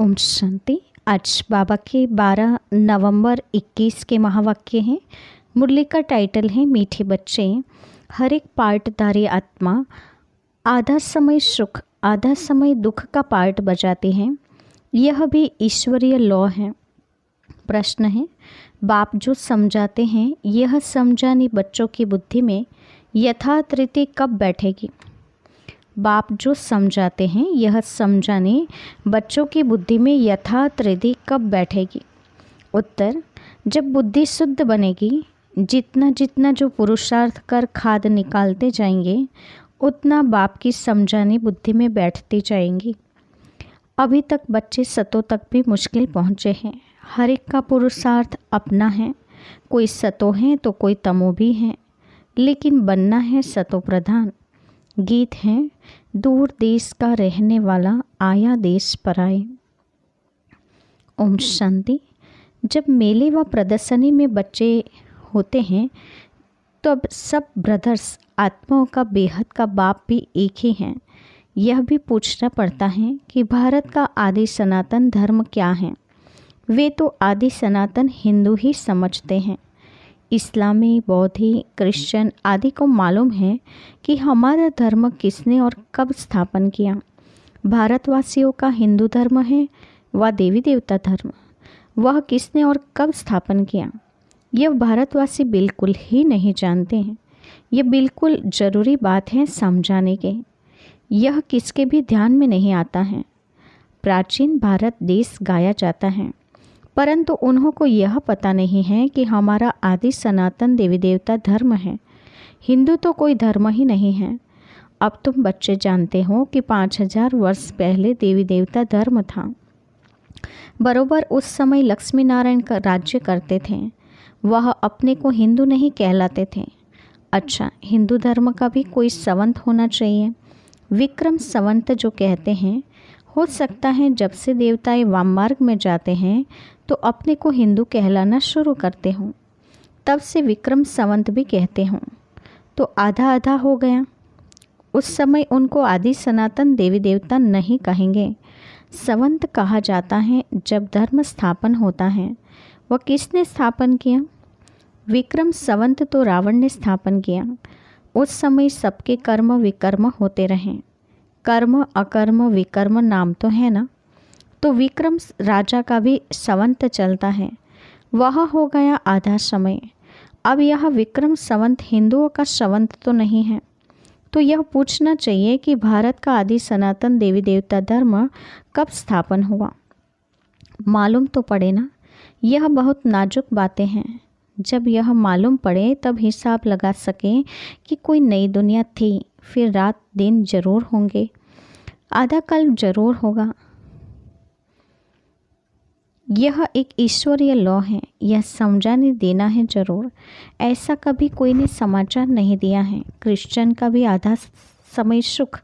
ओम शांति। आज बाबा के 12 नवंबर 21 के महावाक्य हैं। मुरली का टाइटल है मीठे बच्चे। हर एक पार्टधारी आत्मा आधा समय सुख आधा समय दुख का पार्ट बजाते हैं। यह भी ईश्वरीय लॉ है। प्रश्न है, बाप जो समझाते हैं यह समझानी बच्चों की बुद्धि में यथार्थ रीति कब बैठेगी? बाप जो समझाते हैं यह समझाने बच्चों की बुद्धि में यथार्थ रीति कब बैठेगी? उत्तर, जब बुद्धि शुद्ध बनेगी। जितना जितना जो पुरुषार्थ कर खाद निकालते जाएंगे उतना बाप की समझानी बुद्धि में बैठती जाएंगी। अभी तक बच्चे सतों तक भी मुश्किल पहुँचे हैं। हर एक का पुरुषार्थ अपना है। कोई सतो है तो कोई तमो भी है, लेकिन बनना है सतो प्रधान। गीत है, दूर देश का रहने वाला आया देश पर आए। ओम शांति। जब मेले व प्रदर्शनी में बच्चे होते हैं तब सब ब्रदर्स आत्माओं का बेहद का बाप भी एक ही हैं। यह भी पूछना पड़ता है कि भारत का आदि सनातन धर्म क्या है? वे तो आदि सनातन हिंदू ही समझते हैं। इस्लामी, बौद्धी, क्रिश्चियन आदि को मालूम है कि हमारा धर्म किसने और कब स्थापन किया। भारतवासियों का हिंदू धर्म है व देवी देवता धर्म, वह किसने और कब स्थापन किया यह भारतवासी बिल्कुल ही नहीं जानते हैं। यह बिल्कुल ज़रूरी बात है समझाने के। यह किसके भी ध्यान में नहीं आता है। प्राचीन भारत देश गाया जाता है, परंतु उन्हों को यह पता नहीं है कि हमारा आदि सनातन देवी देवता धर्म है। हिंदू तो कोई धर्म ही नहीं है। अब तुम बच्चे जानते हो कि 5000 वर्ष पहले देवी देवता धर्म था। बरोबर उस समय लक्ष्मी नारायण का राज्य करते थे। वह अपने को हिंदू नहीं कहलाते थे। अच्छा, हिंदू धर्म का भी कोई संवत होना चाहिए। विक्रम संवत जो कहते हैं, हो सकता है जब से देवताएं वाम मार्ग में जाते हैं तो अपने को हिंदू कहलाना शुरू करते हों, तब से विक्रम संवत भी कहते हों, तो आधा आधा हो गया। उस समय उनको आदि सनातन देवी देवता नहीं कहेंगे। संवत कहा जाता है जब धर्म स्थापन होता है। वह किसने स्थापन किया? विक्रम संवत तो रावण ने स्थापन किया। उस समय सबके कर्म विकर्म होते रहें। कर्म अकर्म विकर्म नाम तो है ना। तो विक्रम राजा का भी संवत चलता है। वह हो गया आधा समय। अब यह विक्रम संवत हिंदुओं का संवत तो नहीं है। तो यह पूछना चाहिए कि भारत का आदि सनातन देवी देवता धर्म कब स्थापन हुआ? मालूम तो पड़े ना। यह बहुत नाजुक बातें हैं। जब यह मालूम पड़े तब हिसाब लगा सकें कि कोई नई दुनिया थी, फिर रात दिन जरूर होंगे, आधा कल्प जरूर होगा। यह एक ईश्वरीय लॉ है। यह समझाने देना है जरूर। ऐसा कभी कोई ने समाचार नहीं दिया है। क्रिश्चियन का भी आधा समय सुख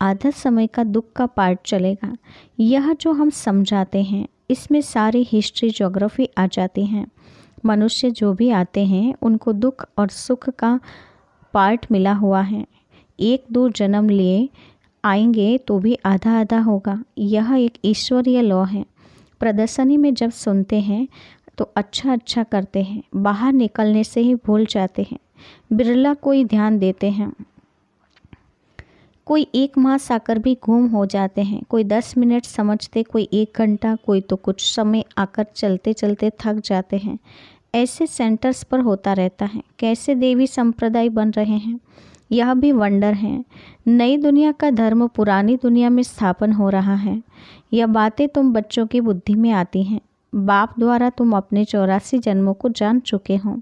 आधा समय का दुख का पार्ट चलेगा। यह जो हम समझाते हैं इसमें सारी हिस्ट्री ज्योग्राफी आ जाती हैं। मनुष्य जो भी आते हैं उनको दुख और सुख का पार्ट मिला हुआ है। एक दो जन्म लिए आएंगे तो भी आधा आधा होगा। यह एक ईश्वरीय लॉ है। प्रदर्शनी में जब सुनते हैं तो अच्छा अच्छा करते हैं, बाहर निकलने से ही भूल जाते हैं। बिरला कोई ध्यान देते हैं। कोई 1 मास आकर भी गुम हो जाते हैं। कोई 10 मिनट समझते, कोई 1 घंटा, कोई तो कुछ समय आकर चलते चलते थक जाते हैं। ऐसे सेंटर्स पर होता रहता है। कैसे देवी संप्रदाय बन रहे हैं, यह भी वंडर है। नई दुनिया का धर्म पुरानी दुनिया में स्थापन हो रहा है। यह बातें तुम बच्चों की बुद्धि में आती हैं। बाप द्वारा तुम अपने 84 जन्मों को जान चुके हो।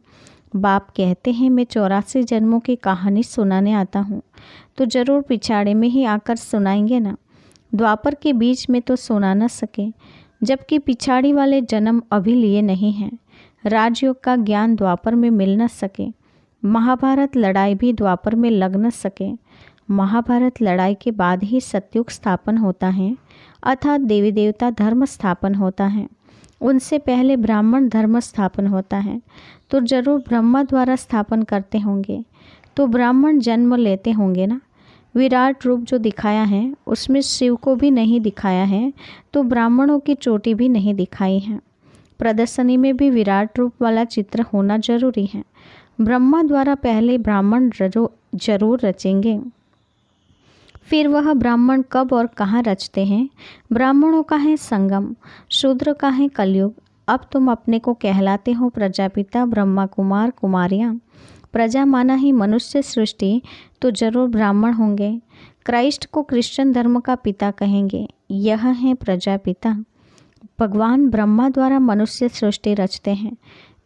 बाप कहते हैं मैं 84 जन्मों की कहानी सुनाने आता हूँ, तो ज़रूर पिछाड़े में ही आकर सुनाएंगे ना। द्वापर के बीच में तो सुना न सके, जबकि पिछाड़ी वाले जन्म अभी लिए नहीं हैं। राजयोग का ज्ञान द्वापर में मिल न सके। महाभारत लड़ाई भी द्वापर में लग न सके। महाभारत लड़ाई के बाद ही सतयुग स्थापन होता है, अर्थात देवी देवता धर्म स्थापन होता है। उनसे पहले ब्राह्मण धर्म स्थापन होता है, तो जरूर ब्रह्मा द्वारा स्थापन करते होंगे। तो ब्राह्मण जन्म लेते होंगे ना। विराट रूप जो दिखाया है उसमें शिव को भी नहीं दिखाया है, तो ब्राह्मणों की चोटी भी नहीं दिखाई है। प्रदर्शनी में भी विराट रूप वाला चित्र होना जरूरी है। ब्रह्मा द्वारा पहले ब्राह्मण जरूर रचेंगे, फिर वह ब्राह्मण कब और कहाँ रचते हैं। ब्राह्मणों का है संगम, शूद्र का है कलयुग। अब तुम अपने को कहलाते हो प्रजापिता, ब्रह्मा कुमार कुमारियाँ। प्रजा माना ही मनुष्य सृष्टि, तो जरूर ब्राह्मण होंगे। क्राइस्ट को क्रिश्चियन धर्म का पिता कहेंगे, यह है प्रजापिता। भगवान ब्रह्मा द्वारा मनुष्य सृष्टि रचते हैं,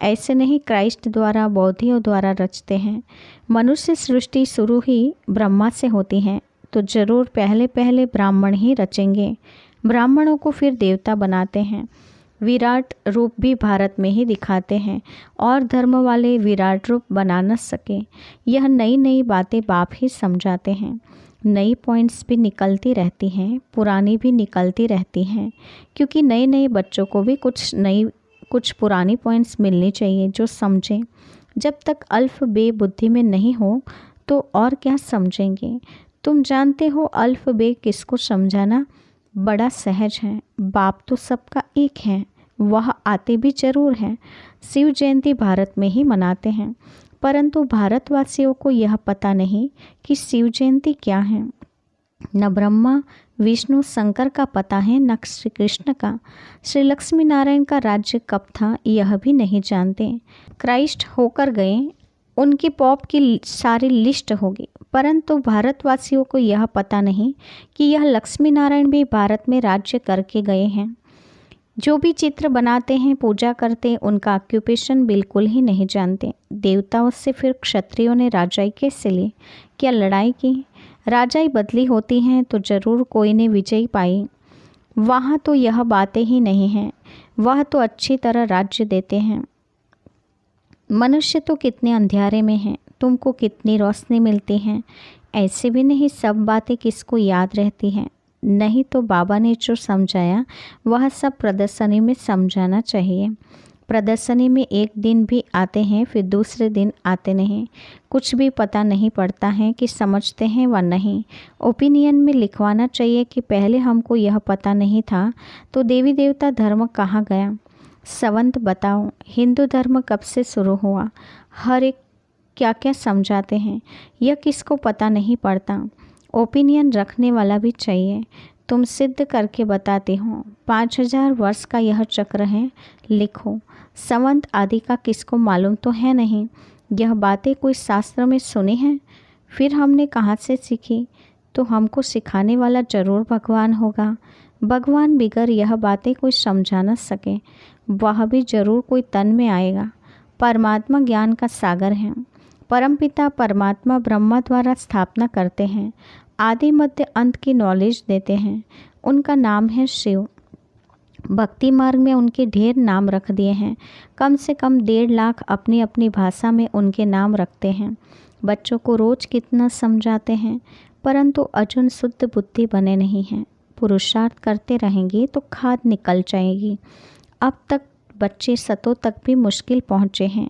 ऐसे नहीं क्राइस्ट द्वारा, बौद्धियों द्वारा रचते हैं। मनुष्य सृष्टि शुरू ही ब्रह्मा से होती है, तो जरूर पहले पहले ब्राह्मण ही रचेंगे। ब्राह्मणों को फिर देवता बनाते हैं। विराट रूप भी भारत में ही दिखाते हैं, और धर्म वाले विराट रूप बना न सके। यह नई नई बातें बाप ही समझाते हैं। नई पॉइंट्स भी निकलती रहती हैं, पुरानी भी निकलती रहती हैं, क्योंकि नए नए बच्चों को भी कुछ पुरानी पॉइंट्स मिलनी चाहिए जो समझें। जब तक अल्फ बे बुद्धि में नहीं हो तो और क्या समझेंगे। तुम जानते हो अल्फ बे किसको समझाना बड़ा सहज है। बाप तो सबका एक है, वह आते भी जरूर हैं। शिव जयंती भारत में ही मनाते हैं, परंतु भारतवासियों को यह पता नहीं कि शिव जयंती क्या है। न ब्रह्मा विष्णु शंकर का पता है, न श्री कृष्ण का। श्री लक्ष्मी नारायण का राज्य कब था यह भी नहीं जानते। क्राइस्ट होकर गए, उनकी पॉप की सारी लिस्ट होगी, परंतु भारतवासियों को यह पता नहीं कि यह लक्ष्मी नारायण भी भारत में राज्य करके गए हैं। जो भी चित्र बनाते हैं, पूजा करते हैं, उनका ऑक्यूपेशन बिल्कुल ही नहीं जानते। देवताओं से फिर क्षत्रियों ने राजाई कैसे ली, क्या लड़ाई की? राजाई बदली होती हैं तो जरूर कोई ने विजय पाई। वहाँ तो यह बातें ही नहीं हैं, वह तो अच्छी तरह राज्य देते हैं। मनुष्य तो कितने अंधेरे में हैं, तुमको कितनी रोशनी मिलती है। ऐसे भी नहीं सब बातें किसको याद रहती हैं। नहीं तो बाबा ने जो समझाया वह सब प्रदर्शनी में समझाना चाहिए। प्रदर्शनी में एक दिन भी आते हैं, फिर दूसरे दिन आते नहीं। कुछ भी पता नहीं पड़ता है कि समझते हैं व नहीं। ओपिनियन में लिखवाना चाहिए कि पहले हमको यह पता नहीं था, तो देवी देवता धर्म कहाँ गया। संवत बताओ, हिंदू धर्म कब से शुरू हुआ, हर एक क्या क्या समझाते हैं, यह किसको पता नहीं पड़ता। ओपिनियन रखने वाला भी चाहिए। तुम सिद्ध करके बताते हो 5000 वर्ष का यह चक्र है, लिखो। संवत आदि का किसको मालूम तो है नहीं। यह बातें कोई शास्त्र में सुनी हैं, फिर हमने कहाँ से सीखी। तो हमको सिखाने वाला जरूर भगवान होगा। भगवान बिगर यह बातें कोई समझा न सके, वह भी जरूर कोई तन में आएगा। परमात्मा ज्ञान का सागर है। परमपिता परमात्मा ब्रह्मा द्वारा स्थापना करते हैं, आदि मध्य अंत की नॉलेज देते हैं। उनका नाम है शिव। भक्ति मार्ग में उनके ढेर नाम रख दिए हैं। कम से कम 1.5 लाख अपनी अपनी भाषा में उनके नाम रखते हैं। बच्चों को रोज कितना समझाते हैं, परंतु अर्जुन शुद्ध बुद्धि बने नहीं हैं। पुरुषार्थ करते रहेंगे तो खाद निकल जाएगी। अब तक बच्चे सतो तक भी मुश्किल पहुँचे हैं,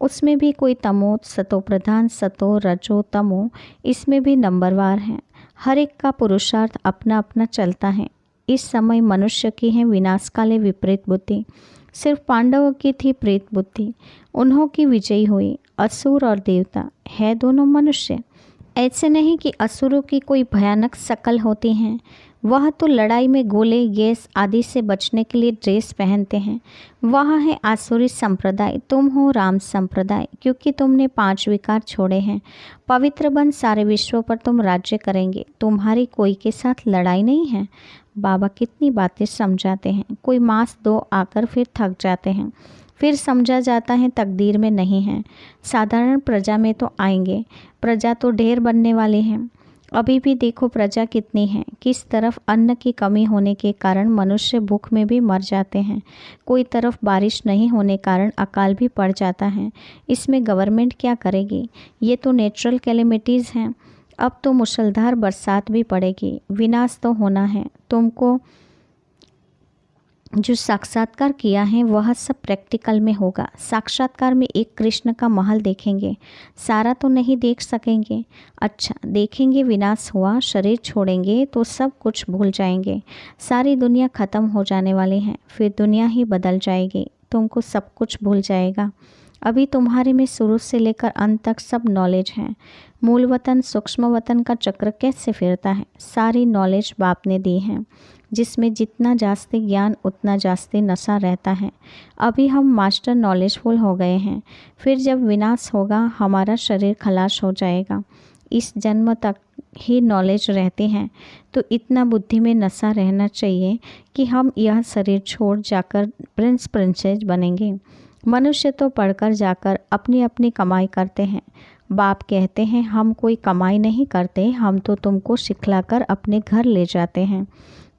उसमें भी कोई तमो सतो प्रधान, सतो रजो तमो, इसमें भी नंबरवार हैं। हर एक का पुरुषार्थ अपना अपना चलता है। इस समय मनुष्य की है विनाशकाले विपरीत बुद्धि। सिर्फ पांडवों की थी प्रेत बुद्धि, उन्हों की विजयी हुई। असुर और देवता है दोनों मनुष्य। ऐसे नहीं कि असुरों की कोई भयानक शकल होती हैं, वह तो लड़ाई में गोले गैस आदि से बचने के लिए ड्रेस पहनते हैं। वह है आसुरी संप्रदाय, तुम हो राम संप्रदाय, क्योंकि तुमने 5 विकार छोड़े हैं। पवित्र बन सारे विश्व पर तुम राज्य करेंगे। तुम्हारी कोई के साथ लड़ाई नहीं है। बाबा कितनी बातें समझाते हैं। कोई मास 2 आकर फिर थक जाते हैं, फिर समझा जाता है तकदीर में नहीं है। साधारण प्रजा में तो आएंगे, प्रजा तो ढेर बनने वाली है। अभी भी देखो प्रजा कितनी है। किस तरफ अन्न की कमी होने के कारण मनुष्य भूख में भी मर जाते हैं, कोई तरफ बारिश नहीं होने कारण अकाल भी पड़ जाता है। इसमें गवर्नमेंट क्या करेगी। ये तो नेचुरल कैलेमिटीज़ हैं। अब तो मूसलाधार बरसात भी पड़ेगी। विनाश तो होना है। तुमको जो साक्षात्कार किया है वह सब प्रैक्टिकल में होगा। साक्षात्कार में एक कृष्ण का महल देखेंगे, सारा तो नहीं देख सकेंगे। अच्छा देखेंगे, विनाश हुआ, शरीर छोड़ेंगे तो सब कुछ भूल जाएंगे। सारी दुनिया ख़त्म हो जाने वाली है, फिर दुनिया ही बदल जाएगी, तुमको सब कुछ भूल जाएगा। अभी तुम्हारे में शुरू से लेकर अंत तक सब नॉलेज है। मूल वतन सूक्ष्म वतन का चक्र कैसे फिरता है, सारी नॉलेज बाप ने दी है, जिसमें जितना जास्ती ज्ञान उतना जास्ती नशा रहता है। अभी हम मास्टर नॉलेजफुल हो गए हैं, फिर जब विनाश होगा हमारा शरीर खलास हो जाएगा। इस जन्म तक ही नॉलेज रहते हैं, तो इतना बुद्धि में नशा रहना चाहिए कि हम यह शरीर छोड़ जाकर प्रिंस प्रिंसेस बनेंगे। मनुष्य तो पढ़कर जाकर अपनी अपनी कमाई करते हैं। बाप कहते हैं हम कोई कमाई नहीं करते, हम तो तुमको सिखलाकर अपने घर ले जाते हैं।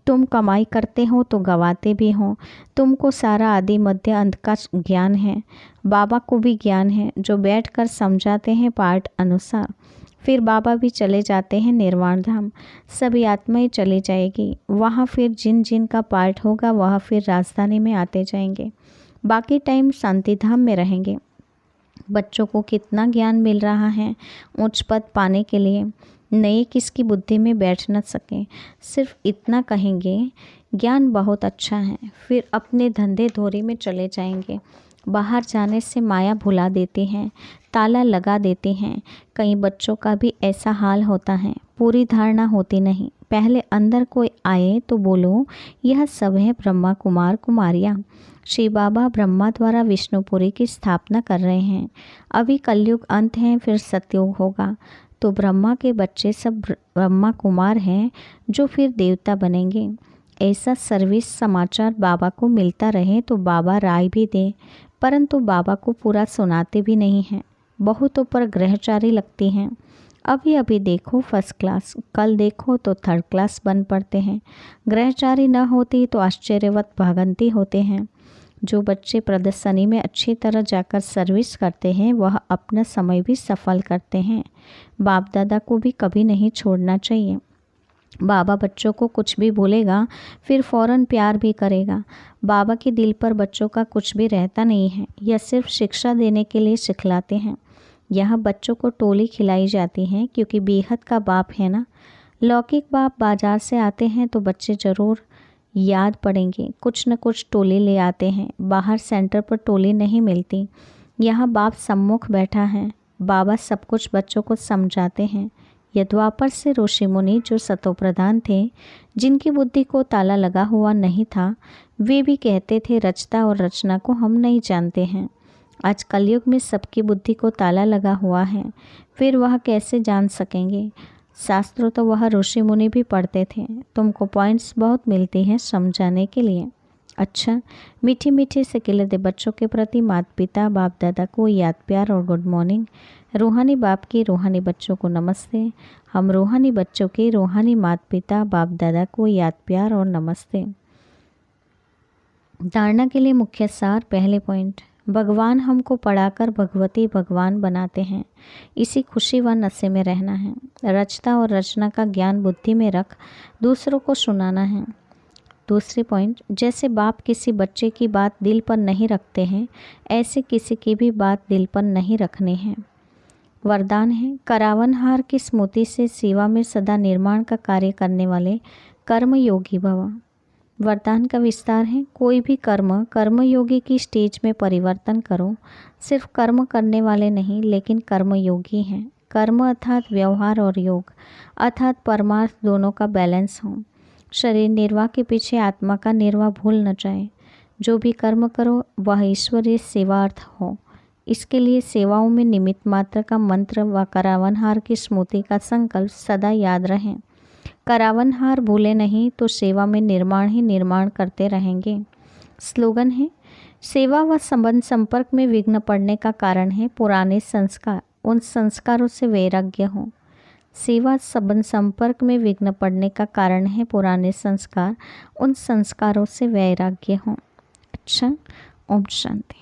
तुम कमाई करते हो तो गवाते भी हो। तुमको सारा आदि मध्य अंत का ज्ञान है। बाबा को भी ज्ञान है, जो बैठकर समझाते हैं पाठ अनुसार। फिर बाबा भी चले जाते हैं निर्वाण धाम, सभी आत्माएं चली जाएगी वहाँ। फिर जिन जिन का पाठ होगा वह फिर राजधानी में आते जाएंगे, बाकी टाइम शांति धाम में रहेंगे। बच्चों को कितना ज्ञान मिल रहा है उच्च पद पाने के लिए, नए किसकी बुद्धि में बैठ न सके। सिर्फ इतना कहेंगे ज्ञान बहुत अच्छा है, फिर अपने धंधे धोरी में चले जाएंगे। बाहर जाने से माया भुला देती हैं, ताला लगा देती हैं। कई बच्चों का भी ऐसा हाल होता है, पूरी धारणा होती नहीं। पहले अंदर कोई आए तो बोलो यह सब है ब्रह्मा कुमार कुमारियाँ। श्री बाबा ब्रह्मा द्वारा विष्णुपुरी की स्थापना कर रहे हैं। अभी कलयुग अंत है, फिर सतयुग होगा, तो ब्रह्मा के बच्चे सब ब्रह्मा कुमार हैं, जो फिर देवता बनेंगे। ऐसा सर्विस समाचार बाबा को मिलता रहे तो बाबा राय भी दे, परंतु बाबा को पूरा सुनाते भी नहीं हैं। बहुतों पर ग्रहचारी लगती हैं। अभी अभी देखो फर्स्ट क्लास, कल देखो तो थर्ड क्लास बन पड़ते हैं। ग्रहचारी न होती तो आश्चर्यवत भागंती होते हैं। जो बच्चे प्रदर्शनी में अच्छी तरह जाकर सर्विस करते हैं वह अपना समय भी सफल करते हैं। बाप दादा को भी कभी नहीं छोड़ना चाहिए। बाबा बच्चों को कुछ भी बोलेगा फिर फौरन प्यार भी करेगा। बाबा के दिल पर बच्चों का कुछ भी रहता नहीं है, यह सिर्फ शिक्षा देने के लिए सिखलाते हैं। यहाँ बच्चों को टोली खिलाई जाती है क्योंकि बेहद का बाप है ना। लौकिक बाप बाजार से आते हैं तो बच्चे ज़रूर याद पड़ेंगे, कुछ न कुछ टोली ले आते हैं। बाहर सेंटर पर टोली नहीं मिलती, यहाँ बाप सम्मुख बैठा है। बाबा सब कुछ बच्चों को समझाते हैं। यह द्वापर से ऋषि मुनि जो सतोप्रधान थे, जिनकी बुद्धि को ताला लगा हुआ नहीं था, वे भी कहते थे रचता और रचना को हम नहीं जानते हैं। आज कलयुग में सबकी बुद्धि को ताला लगा हुआ है, फिर वह कैसे जान सकेंगे। शास्त्रों तो वह ऋषि मुनि भी पढ़ते थे। तुमको पॉइंट्स बहुत मिलती हैं समझाने के लिए। अच्छा, मीठी मीठी से खिलते बच्चों के प्रति माता पिता बाप दादा को याद प्यार और गुड मॉर्निंग। रूहानी बाप के रूहानी बच्चों को नमस्ते। हम रूहानी बच्चों के रूहानी माता पिता बाप दादा को याद प्यार और नमस्ते। धारणा के लिए मुख्य सार। पहले पॉइंट, भगवान हमको पढ़ाकर भगवती भगवान बनाते हैं, इसी खुशी व नशे में रहना है। रचता और रचना का ज्ञान बुद्धि में रख दूसरों को सुनाना है। दूसरी पॉइंट, जैसे बाप किसी बच्चे की बात दिल पर नहीं रखते हैं, ऐसे किसी की भी बात दिल पर नहीं रखनी है। वरदान है, करावनहार की स्मृति से सेवा में सदा निर्माण का कार्य करने वाले कर्मयोगी भव। वरदान का विस्तार है, कोई भी कर्मयोगी की स्टेज में परिवर्तन करो। सिर्फ कर्म करने वाले नहीं, लेकिन कर्मयोगी हैं। कर्म अर्थात व्यवहार और योग अर्थात परमार्थ दोनों का बैलेंस हो। शरीर निर्वाह के पीछे आत्मा का निर्वाह भूल न जाए। जो भी कर्म करो वह ईश्वरीय सेवार्थ हो। इसके लिए सेवाओं में निमित्त मात्र का मंत्र व करावनहार की स्मृति का संकल्प सदा याद रहें। करावनहार भूले नहीं तो सेवा में निर्माण ही निर्माण करते रहेंगे। स्लोगन है, सेवा व संबंध संपर्क में विघ्न पड़ने का कारण है पुराने संस्कार, उन संस्कारों से वैराग्य हो। सेवा संबंध संपर्क में विघ्न पड़ने का कारण है पुराने संस्कार, उन संस्कारों से वैराग्य हो। अच्छा, ओम शांति।